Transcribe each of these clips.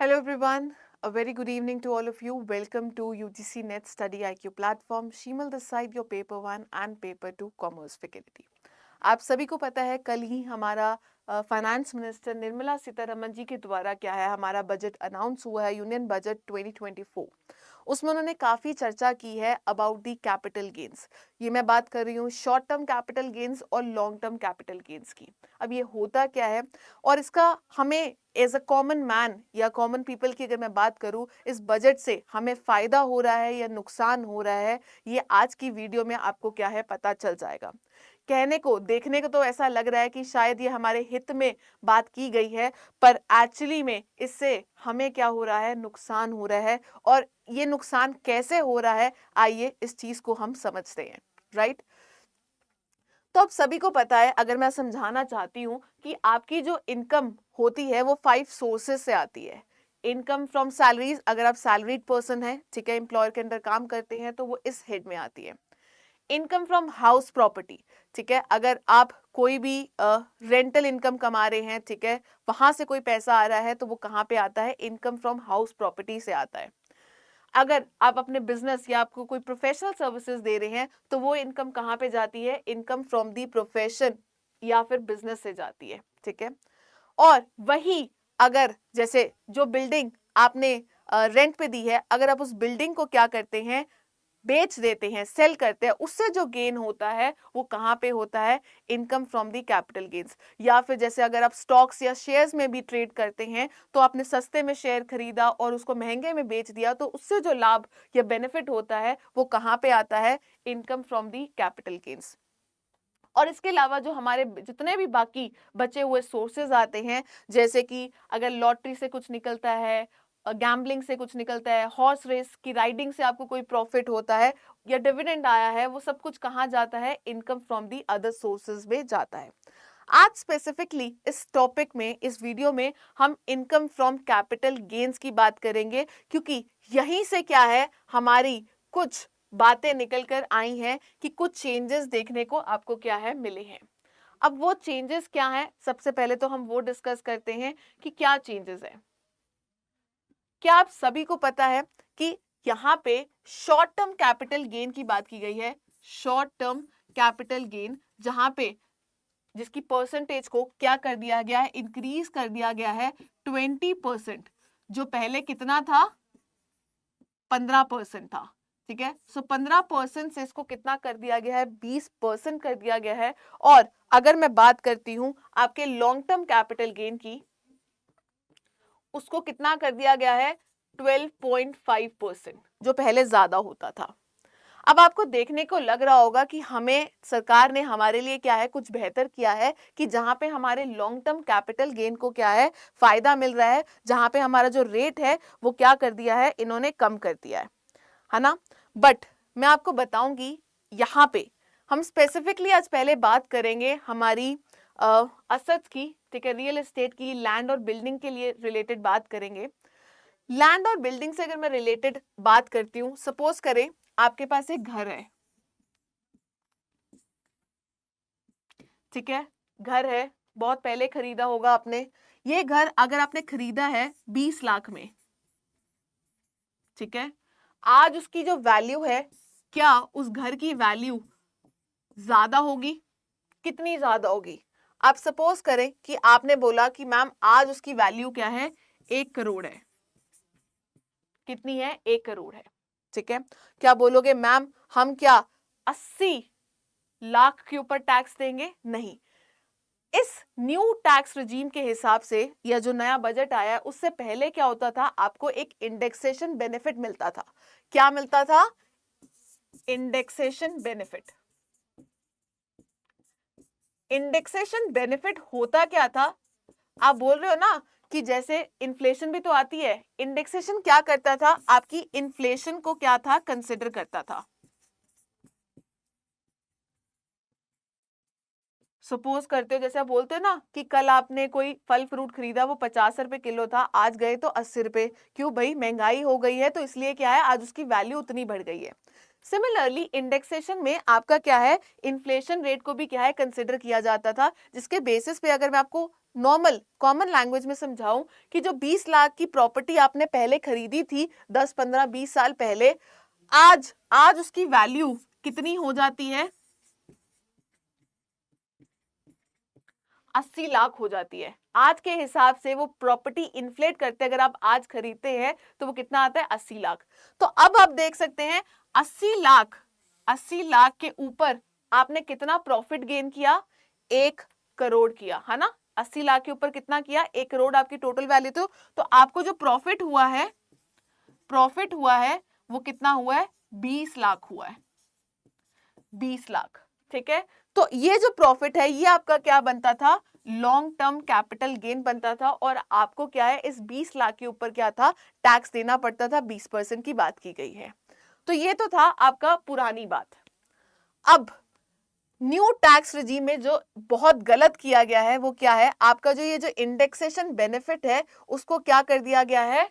Hello everyone, a very good evening to all of you. Welcome to UGC Net Study IQ platform. Shimal this side, your paper 1 and paper 2 commerce faculty. आप सभी को पता है कल ही हमारा finance minister Nirmala Sitharaman ji के द्वारा क्या है हमारा बजट अनाउंस हुआ है, यूनियन बजट 2024। उसमें उन्होंने काफ़ी चर्चा की है अबाउट दी कैपिटल गेन्स। ये मैं बात कर रही हूँ शॉर्ट टर्म कैपिटल गेन्स और लॉन्ग टर्म कैपिटल गेन्स की। अब ये होता क्या है और इसका हमें एज अ कॉमन मैन या कॉमन पीपल की अगर मैं बात करूँ, इस बजट से हमें फ़ायदा हो रहा है या नुकसान हो रहा है, ये आज की वीडियो में आपको क्या है पता चल जाएगा। कहने को देखने को तो ऐसा लग रहा है कि शायद ये हमारे हित में बात की गई है, पर एक्चुअली में इससे हमें क्या हो रहा है, नुकसान हो रहा है। और ये नुकसान कैसे हो रहा है, आइए इस चीज को हम समझते हैं। राइट, तो अब सभी को पता है, अगर मैं समझाना चाहती हूँ कि आपकी जो इनकम होती है वो 5 सोर्सेज से आती है। इनकम फ्रॉम सैलरीज, अगर आप सैलरीड पर्सन है, ठीक है, एम्प्लॉयर के अंदर काम करते हैं, तो वो इस हेड में आती है। इनकम फ्रॉम हाउस प्रॉपर्टी, ठीक है, अगर आप कोई भी रेंटल इनकम कमा रहे हैं, ठीक है, वहां से कोई पैसा आ रहा है, तो वो कहाँ पे आता है, इनकम फ्रॉम हाउस प्रॉपर्टी से आता है। अगर आप अपने बिजनेस या आपको कोई प्रोफेशनल सर्विसेज दे रहे हैं, तो वो इनकम कहाँ पे जाती है, इनकम फ्रॉम दी प्रोफेशन या फिर बिजनेस से जाती है। ठीक है, और वही अगर जैसे जो बिल्डिंग आपने रेंट पे दी है, अगर आप उस बिल्डिंग को क्या करते हैं, बेच देते हैं, सेल करते हैं, उससे जो गेन होता है वो कहाँ पे होता है, income from the capital gains. या फिर जैसे अगर आप स्टॉक्स या शेयर्स में भी ट्रेड करते हैं, तो आपने सस्ते में शेयर खरीदा और उसको महंगे में बेच दिया, तो उससे जो लाभ या बेनिफिट होता है वो कहाँ पे आता है, income from the capital gains. और इसके अलावा जो हमारे जितने भी बाकी बचे हुए सोर्सेज आते हैं, जैसे कि अगर लॉटरी से कुछ निकलता है, गैम्बलिंग से कुछ निकलता है, हॉर्स रेस की राइडिंग से आपको कोई प्रॉफिट होता है या डिविडेंड आया है, वो सब कुछ कहाँ जाता है, income from the other sources में जाता है। आज स्पेसिफिकली इस टॉपिक में, इस वीडियो में हम इनकम फ्रॉम कैपिटल गेन्स की बात करेंगे, क्योंकि यहीं से क्या है हमारी कुछ बातें निकल कर आई हैं कि कुछ चेंजेस देखने को आपको क्या है मिले हैं। अब वो चेंजेस क्या हैं, सबसे पहले तो हम वो डिस्कस करते हैं कि क्या चेंजेस है। क्या आप सभी को पता है कि यहाँ पे शॉर्ट टर्म कैपिटल गेन की बात की गई है। शॉर्ट टर्म कैपिटल गेन, जहां पे जिसकी परसेंटेज को क्या कर दिया गया है, इंक्रीज कर दिया गया है 20%। जो पहले कितना था, 15% था। ठीक है, सो 15% से इसको कितना कर दिया गया है, 20% कर दिया गया है। और अगर मैं बात करती हूं आपके लॉन्ग टर्म कैपिटल गेन की, उसको कितना कर दिया गया है, 12.5%, जो पहले ज्यादा होता था। अब आपको देखने को लग रहा होगा कि हमें सरकार ने हमारे लिए क्या है कुछ बेहतर किया है, कि जहां पे हमारे लॉन्ग टर्म कैपिटल गेन को क्या है फायदा मिल रहा है, जहां पे हमारा जो रेट है वो क्या कर दिया है, इन्होंने कम कर दिया है ना। बट मैं आपको बताऊंगी, यहाँ पे हम स्पेसिफिकली आज पहले बात करेंगे हमारी असेट्स की, ठीक है, रियल एस्टेट की, लैंड और बिल्डिंग के लिए रिलेटेड बात करेंगे। लैंड और बिल्डिंग से अगर मैं रिलेटेड बात करती हूँ, सपोज करें आपके पास एक घर है, ठीक है, घर है, बहुत पहले खरीदा होगा आपने। ये घर अगर आपने खरीदा है 20 लाख में, ठीक है, आज उसकी जो वैल्यू है, क्या उस घर की वैल्यू ज्यादा होगी, कितनी ज्यादा होगी। आप सपोज करें कि आपने बोला कि मैम आज उसकी वैल्यू क्या है, 1 करोड़ है। कितनी है, 1 करोड़ है। ठीक है, क्या बोलोगे मैम हम क्या 80 लाख के ऊपर टैक्स देंगे, नहीं। इस न्यू टैक्स रिजीम के हिसाब से या जो नया बजट आया है, उससे पहले क्या होता था, आपको एक इंडेक्सेशन बेनिफिट मिलता था। क्या मिलता था, इंडेक्सेशन बेनिफिट। इंडेक्सेशन बेनिफिट होता क्या था, आप बोल रहे हो ना कि जैसे इन्फ्लेशन भी तो आती है, इंडेक्सेशन क्या करता था, आपकी इन्फ्लेशन को क्या था, कंसिडर करता था। सपोज करते हो, जैसे आप बोलते हो ना कि कल आपने कोई फल फ्रूट खरीदा, वो 50 रुपए किलो था, आज गए तो 80 रुपए। क्यों भाई, महंगाई हो गई है, तो इसलिए क्या है, आज उसकी वैल्यू उतनी बढ़ गई है। सिमिलरली इंडेक्सेशन में आपका क्या है, इन्फ्लेशन रेट को भी क्या है कंसिडर किया जाता था, जिसके बेसिस पे अगर मैं आपको नॉर्मल कॉमन लैंग्वेज में समझाऊं कि जो 20 लाख की प्रॉपर्टी आपने पहले खरीदी थी 10, 15, 20 साल पहले, आज आज उसकी वैल्यू कितनी हो जाती है? 80 लाख हो जाती है। आज के हिसाब से वो प्रॉपर्टी इन्फ्लेट करते, अगर आप आज खरीदते हैं तो वो कितना आता है? 80 लाख। तो अब आप देख सकते हैं 80 लाख के ऊपर आपने कितना प्रॉफिट गेन किया? 1 करोड़ किया, है ना? 80 लाख के ऊपर कितना किया? 1 करोड़ आपकी टोटल वैल्यू। तो आपको जो प्रॉफिट हुआ है वो कितना हुआ है? 20 लाख हुआ है, 20 लाख। ठीक है, तो ये जो प्रॉफिट है ये आपका क्या बनता था? लॉन्ग टर्म कैपिटल गेन बनता था, और आपको क्या है, इस 20 लाख के ऊपर क्या था? टैक्स देना पड़ता था, 20% की बात की गई है। तो ये तो था आपका पुरानी बात। अब न्यू टैक्स रिजीम में जो बहुत गलत किया गया है वो क्या है? आपका जो ये जो इंडेक्सेशन बेनिफिट है उसको क्या कर दिया गया है?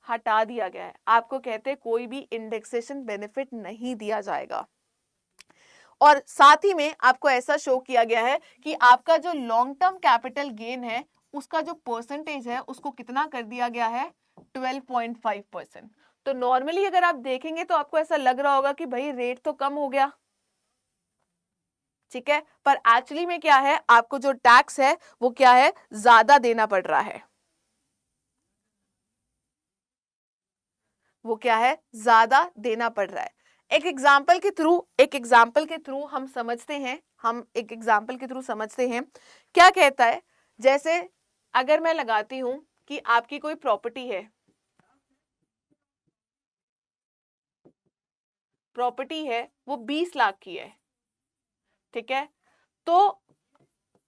हटा दिया गया है। आपको कहते हैं कोई भी इंडेक्सेशन बेनिफिट नहीं दिया जाएगा। और साथ ही में आपको ऐसा शो किया गया है कि आपका जो लॉन्ग टर्म कैपिटल गेन है उसका जो परसेंटेज है उसको कितना कर दिया गया है? 12.5%। तो नॉर्मली अगर आप देखेंगे तो आपको ऐसा लग रहा होगा कि भाई रेट तो कम हो गया, ठीक है, पर एक्चुअली में क्या है, आपको जो टैक्स है वो क्या है? ज्यादा देना पड़ रहा है। वो क्या है? ज्यादा देना पड़ रहा है। एक एग्जाम्पल के थ्रू हम समझते हैं, क्या कहता है। जैसे अगर मैं लगाती हूं कि आपकी कोई प्रॉपर्टी है वो 20 लाख की है, ठीक है, तो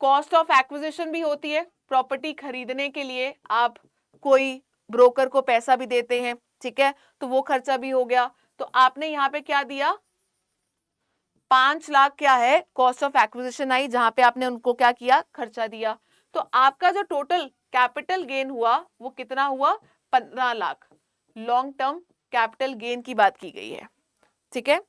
कॉस्ट ऑफ एक्विजिशन भी होती है। प्रॉपर्टी खरीदने के लिए आप कोई ब्रोकर को पैसा भी देते हैं, ठीक है, तो वो खर्चा भी हो गया। तो आपने यहाँ पे क्या दिया? 5 लाख क्या है? कॉस्ट ऑफ एक्विजिशन आई, जहां पे आपने उनको क्या किया? खर्चा दिया। तो आपका जो टोटल कैपिटल गेन हुआ वो कितना हुआ? 15 lakh. Long term capital gain की बात की गई है, ठीक है।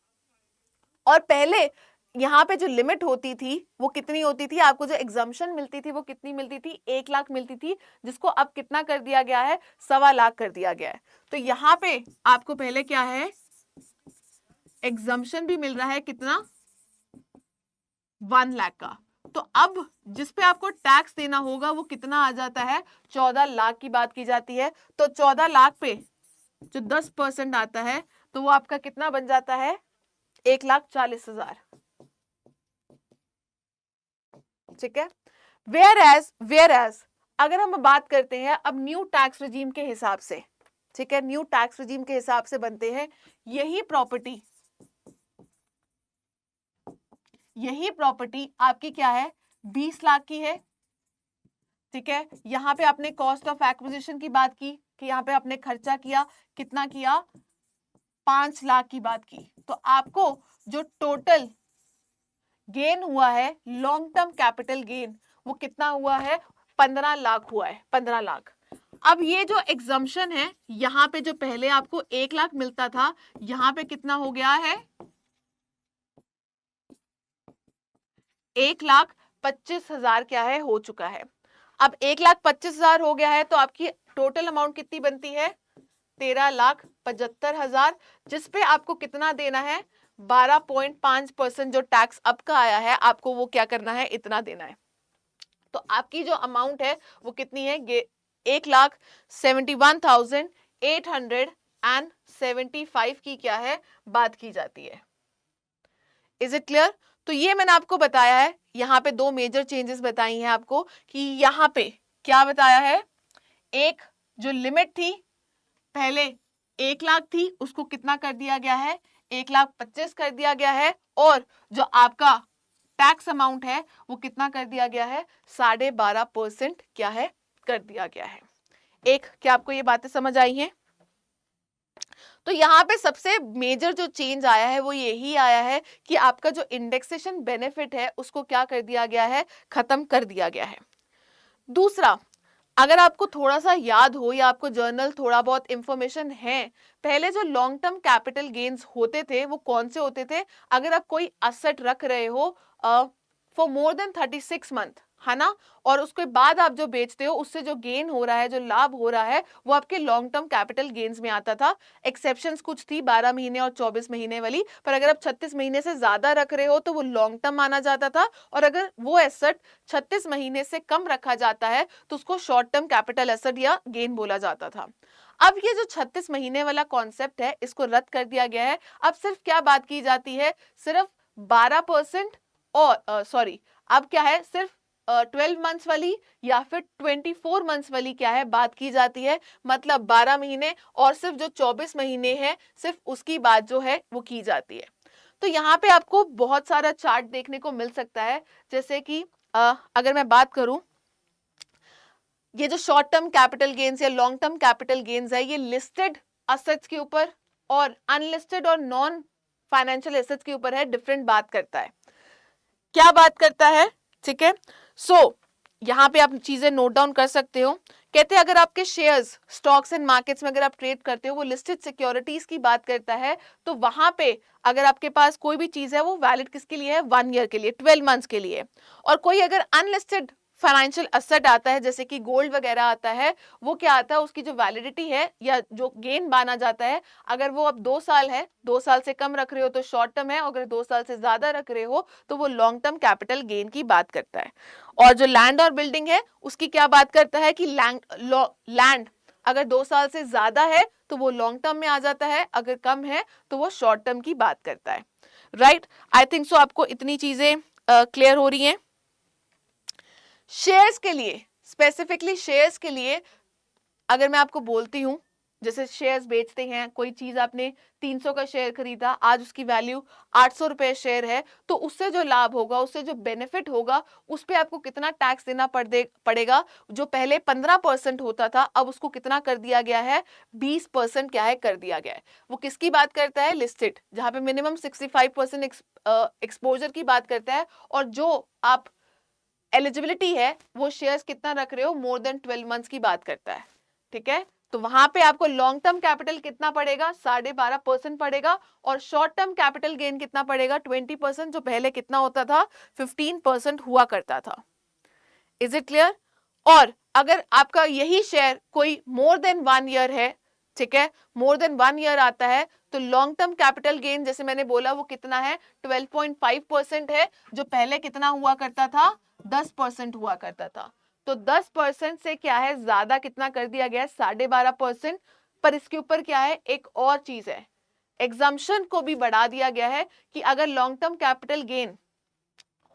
और पहले यहाँ पे जो लिमिट होती थी वो कितनी होती थी? आपको जो एग्जम्पशन मिलती थी वो कितनी मिलती थी? 1 लाख मिलती थी, जिसको अब कितना कर दिया गया है? 1.25 लाख कर दिया गया है। तो यहाँ पे आपको पहले क्या है? एग्जम्पशन भी मिल रहा है, कितना? 1 लाख का। तो अब जिसपे आपको टैक्स देना होगा वो कितना आ जाता है? 14 लाख की बात की जाती है। तो 14 लाख पे जो 10% आता है तो वो आपका कितना बन जाता है? 1,40,000, ठीक है। वेयर एज अगर हम बात करते हैं अब न्यू टैक्स रिजीम के हिसाब से, ठीक है, न्यू टैक्स रिजीम के हिसाब से बनते हैं यही प्रॉपर्टी आपकी क्या है? 20 लाख की है, ठीक है। यहां पे आपने कॉस्ट ऑफ एक्विजिशन की बात की कि यहां पे आपने खर्चा किया, कितना किया? 5 लाख की बात की। तो आपको जो टोटल गेन हुआ है, लॉन्ग टर्म कैपिटल गेन, वो कितना हुआ है? 15 लाख हुआ है, 15 लाख। अब ये जो एग्जम्पशन है, यहां पे जो पहले आपको 1 लाख मिलता था, यहां पे कितना हो गया है? 1,25,000 क्या है? हो चुका है। अब 1,25,000 हो गया है तो आपकी टोटल अमाउंट कितनी बनती है? 13,75,000, जिसपे आपको कितना देना है? 12.5% जो टैक्स अब का आया है आपको वो क्या करना है? इतना देना है। तो आपकी जो अमाउंट है वो कितनी है? 1,71,875 की क्या है? बात की जाती है। Is it clear? तो ये मैंने आपको बताया है, यहाँ पे 2 मेजर चेंजेस बताई हैं आपको कि यहाँ पे क्या बताया है। एक जो लिमिट थी पहले 1 लाख थी, उसको कितना कर दिया गया है? 1,25,000 कर दिया गया है। और जो आपका टैक्स अमाउंट है वो कितना कर दिया गया है? 12.5% क्या है? कर दिया गया है। क्या आपको ये बातें समझ आई हैं? तो यहाँ पे सबसे मेजर जो चेंज आया है वो यही आया है कि आपका जो इंडेक्सेशन बेनिफिट है उसको क्या कर दिया गया है? खत्म कर दिया गया है। दूसरा, अगर आपको थोड़ा सा याद हो या आपको जर्नल थोड़ा बहुत इंफॉर्मेशन है, पहले जो लॉन्ग टर्म कैपिटल गेन्स होते थे वो कौन से होते थे? अगर आप कोई असेट रख रहे हो फॉर मोर देन 36 मंथ, है ना, और उसके बाद आप जो बेचते हो उससे जो गेन हो रहा है, जो लाभ हो रहा है, वो आपके लॉन्ग टर्म कैपिटल गेन्स में आता था। एक्सेप्शंस कुछ थी 12 महीने और 24 महीने वाली, पर अगर आप 36 महीने से ज्यादा रख रहे हो तो वो लॉन्ग टर्म माना जाता था, और अगर वो एसेट 36 महीने से कम रखा जाता है तो उसको शॉर्ट टर्म कैपिटल एसेट या गेन बोला जाता था। अब ये जो 36 महीने वाला कॉन्सेप्ट है इसको रद्द कर दिया गया है। अब सिर्फ क्या बात की जाती है, सिर्फ 12% और सॉरी, अब क्या है, सिर्फ 12 मंथ्स वाली या फिर 24 मंथ्स वाली क्या है बात की जाती है, मतलब 12 महीने और सिर्फ जो 24 महीने हैं सिर्फ उसकी बात जो है वो की जाती है। तो यहाँ पे आपको बहुत सारा चार्ट देखने को मिल सकता है, जैसे कि अगर मैं बात करूं, ये जो शॉर्ट टर्म कैपिटल गेन्स या लॉन्ग टर्म कैपिटल गेन्स है, ये लिस्टेड असेट्स के ऊपर और अनलिस्टेड और नॉन फाइनेंशियल एसेट्स के ऊपर है, डिफरेंट बात करता है। क्या बात करता है, ठीक है। सो यहाँ पे आप चीजें नोट डाउन कर सकते हो। कहते हैं अगर आपके शेयर्स स्टॉक्स एंड मार्केट्स में अगर आप ट्रेड करते हो, वो लिस्टेड सिक्योरिटीज की बात करता है, तो वहां पे अगर आपके पास कोई भी चीज है वो वैलिड किसके लिए है, 1 ईयर के लिए, 12 मंथ्स के लिए। और कोई अगर अनलिस्टेड फाइनेंशियल असेट आता है जैसे कि गोल्ड वगैरह आता है, वो क्या आता है, उसकी जो वैलिडिटी है या जो गेन माना जाता है, अगर वो अब 2 साल है, 2 साल से कम रख रहे हो तो शॉर्ट टर्म है, अगर 2 साल से ज्यादा रख रहे हो तो वो लॉन्ग टर्म कैपिटल गेन की बात करता है। और जो लैंड और बिल्डिंग है उसकी क्या बात करता है कि लैंड अगर 2 साल से ज्यादा है तो वो लॉन्ग टर्म में आ जाता है, अगर कम है तो वो शॉर्ट टर्म की बात करता है। राइट, आई थिंक सो आपको इतनी चीजें क्लियर हो रही हैं। शेयर्स के लिए, स्पेसिफिकली शेयर्स के लिए अगर मैं आपको बोलती हूं, जैसे शेयर्स बेचते हैं, कोई चीज आपने 300 का शेयर खरीदा, आज उसकी वैल्यू 800 रुपए शेयर है, तो उससे जो लाभ होगा, उससे जो बेनिफिट होगा, उस पे आपको कितना टैक्स देना पड़ेगा। जो पहले 15% होता था, अब उसको कितना कर दिया गया है, 20% क्या है कर दिया गया है। वो किसकी बात करता है, लिस्टेड, जहां पे मिनिमम 65% एक्सपोजर की बात करता है, और जो आप एलिजिबिलिटी है वो शेयर्स कितना रख रहे हो, मोर देन 12 मंथ्स की बात करता है। ठीक है, तो वहां पे आपको लॉन्ग टर्म कैपिटल कितना पड़ेगा, 12.5% पड़ेगा, और शॉर्ट टर्म कैपिटल गेन कितना पड़ेगा, 20%, जो पहले कितना होता था, 15% हुआ करता था। Is it clear. और अगर आपका यही शेयर कोई मोर देन 1 ईयर है, ठीक है, मोर देन 1 ईयर आता है, तो लॉन्ग टर्म कैपिटल गेन जैसे मैंने बोला वो कितना है, 12.5% है, जो पहले कितना हुआ करता था, 10% हुआ करता था। तो 10% से क्या है, ज्यादा कितना कर दिया गया है, 12.5%। पर इसके ऊपर क्या है, एक और चीज है, एग्जम्पशन को भी बढ़ा दिया गया है कि अगर लॉन्ग टर्म कैपिटल गेन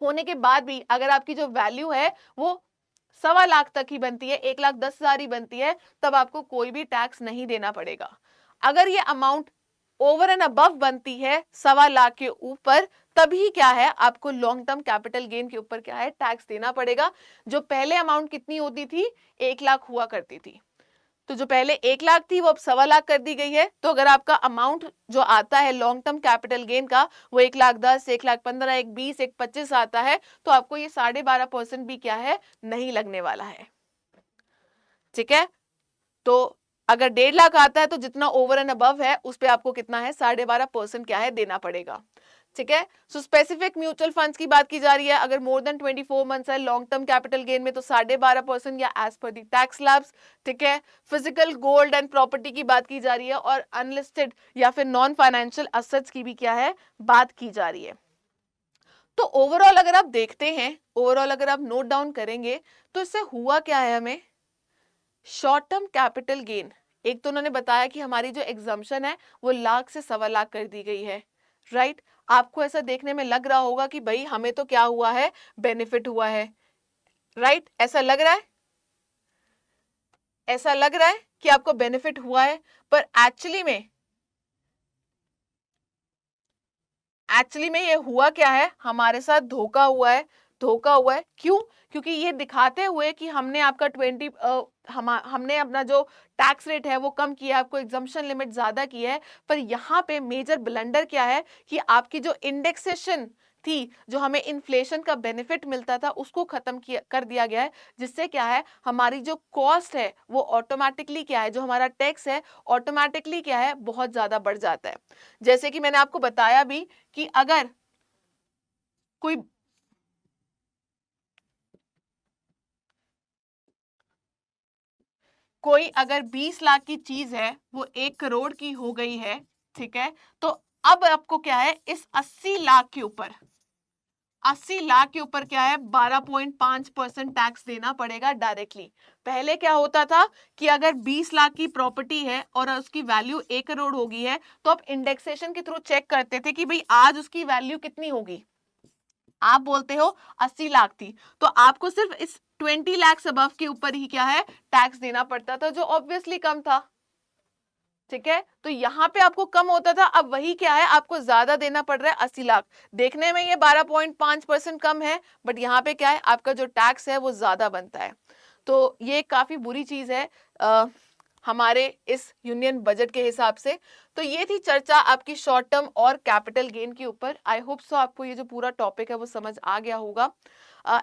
होने के बाद भी अगर आपकी जो वैल्यू है वो 1.25 लाख तक ही बनती है, 1,10,000 ही बनती है, तब आपको कोई भी टैक्स नहीं देना पड़ेगा। अगर ये अमाउंट ओवर एंड अबव बनती है 1.25 लाख के ऊपर, तभी क्या है, आपको लॉन्ग टर्म कैपिटल गेन के ऊपर क्या है, टैक्स देना पड़ेगा। जो पहले अमाउंट कितनी होती थी, 1 लाख हुआ करती थी, तो जो पहले 1 लाख थी वो अब 1.25 लाख कर दी गई है। तो अगर आपका अमाउंट जो आता है लॉन्ग टर्म कैपिटल गेन का वो 1,10,000, 1,15,000, 1,20,000, 1,25,000 आता है, तो आपको ये 12.5% भी क्या है, नहीं लगने वाला है। ठीक है, तो अगर 1.5 लाख आता है तो जितना ओवर एंड अबव है उस पे आपको कितना है, 12.5% क्या है, देना पड़ेगा। ठीक है, सो स्पेसिफिक म्यूचुअल फंड्स की बात की जा रही है, अगर मोर देन 24 मंथ्स है लॉन्ग टर्म कैपिटल गेन में तो 12.5% या as per the tax slabs. ठीक है, फिजिकल गोल्ड एंड प्रॉपर्टी की बात की जा रही है, और अनलिस्टेड या फिर नॉन फाइनेंशियल असेट्स की भी क्या है, बात की जा रही है। तो ओवरऑल अगर आप देखते हैं, ओवरऑल अगर आप नोट डाउन करेंगे तो इससे हुआ क्या है, हमें शॉर्ट टर्म कैपिटल गेन, एक तो उन्होंने बताया कि हमारी जो एग्जम्पशन है वो लाख से 1.25 लाख कर दी गई है। राइट, आपको ऐसा देखने में लग रहा होगा कि भाई हमें तो क्या हुआ है, बेनिफिट हुआ है। राइट, ऐसा लग रहा है, ऐसा लग रहा है कि आपको बेनिफिट हुआ है, पर एक्चुअली में ये हुआ क्या है, हमारे साथ धोखा हुआ है। धोखा हुआ है क्यों, क्योंकि ये दिखाते हुए कि हमने आपका 20 हमने अपना जो टैक्स रेट है वो कम किया, आपको एग्जम्पशन लिमिट ज्यादा की है, पर यहाँ पे मेजर ब्लंडर क्या है कि आपकी जो इंडेक्सेशन थी, जो हमें इन्फ्लेशन का बेनिफिट मिलता था, उसको खत्म किया कर दिया गया है, जिससे क्या है, हमारी जो कॉस्ट है वो ऑटोमेटिकली क्या है, जो हमारा टैक्स है ऑटोमेटिकली क्या है, बहुत ज्यादा बढ़ जाता है। जैसे कि मैंने आपको बताया भी कि अगर कोई कोई अगर 20 लाख की चीज है वो 1 करोड़ की हो गई है, ठीक है, तो अब आपको क्या है, इस 80 लाख के ऊपर 80 लाख के ऊपर क्या है, 12.5% टैक्स देना पड़ेगा डायरेक्टली। पहले क्या होता था कि अगर 20 लाख की प्रॉपर्टी है और उसकी वैल्यू 1 करोड़ होगी है, तो आप इंडेक्सेशन के थ्रू चेक करते थे कि भाई आज उसकी वैल्यू कितनी होगी। आप बोलते हो 80 लाख थी, तो आपको सिर्फ इस 20 लाख अबव के ऊपर ही क्या है, टैक्स देना पड़ता था, जो ऑब्वियसली कम था। ठीक है, तो यहां पे आपको कम होता था, अब वही क्या है, आपको ज्यादा देना पड़ रहा है 80 लाख। देखने में ये 12.5% कम है, बट यहाँ पे क्या है, आपका जो टैक्स है वो ज्यादा बनता है। तो ये काफी बुरी चीज है हमारे इस यूनियन बजट के हिसाब से। तो ये थी चर्चा आपकी शॉर्ट टर्म और कैपिटल गेन के ऊपर। आई होप सो आपको ये जो पूरा टॉपिक है वो समझ आ गया होगा।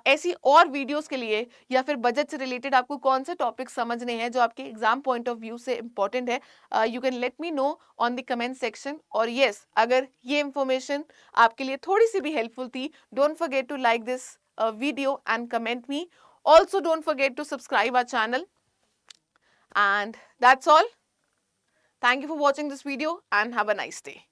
ऐसी और वीडियोस के लिए या फिर बजट से रिलेटेड आपको कौन से टॉपिक समझने हैं जो आपके एग्जाम पॉइंट ऑफ व्यू से इंपॉर्टेंट है, you can let me know on the comment section. और यस, अगर ये इंफॉर्मेशन आपके लिए थोड़ी सी भी हेल्पफुल थी, don't forget to like this video and comment me. Also, don't forget to subscribe our channel. And that's all. Thank you for watching this video and have a nice day.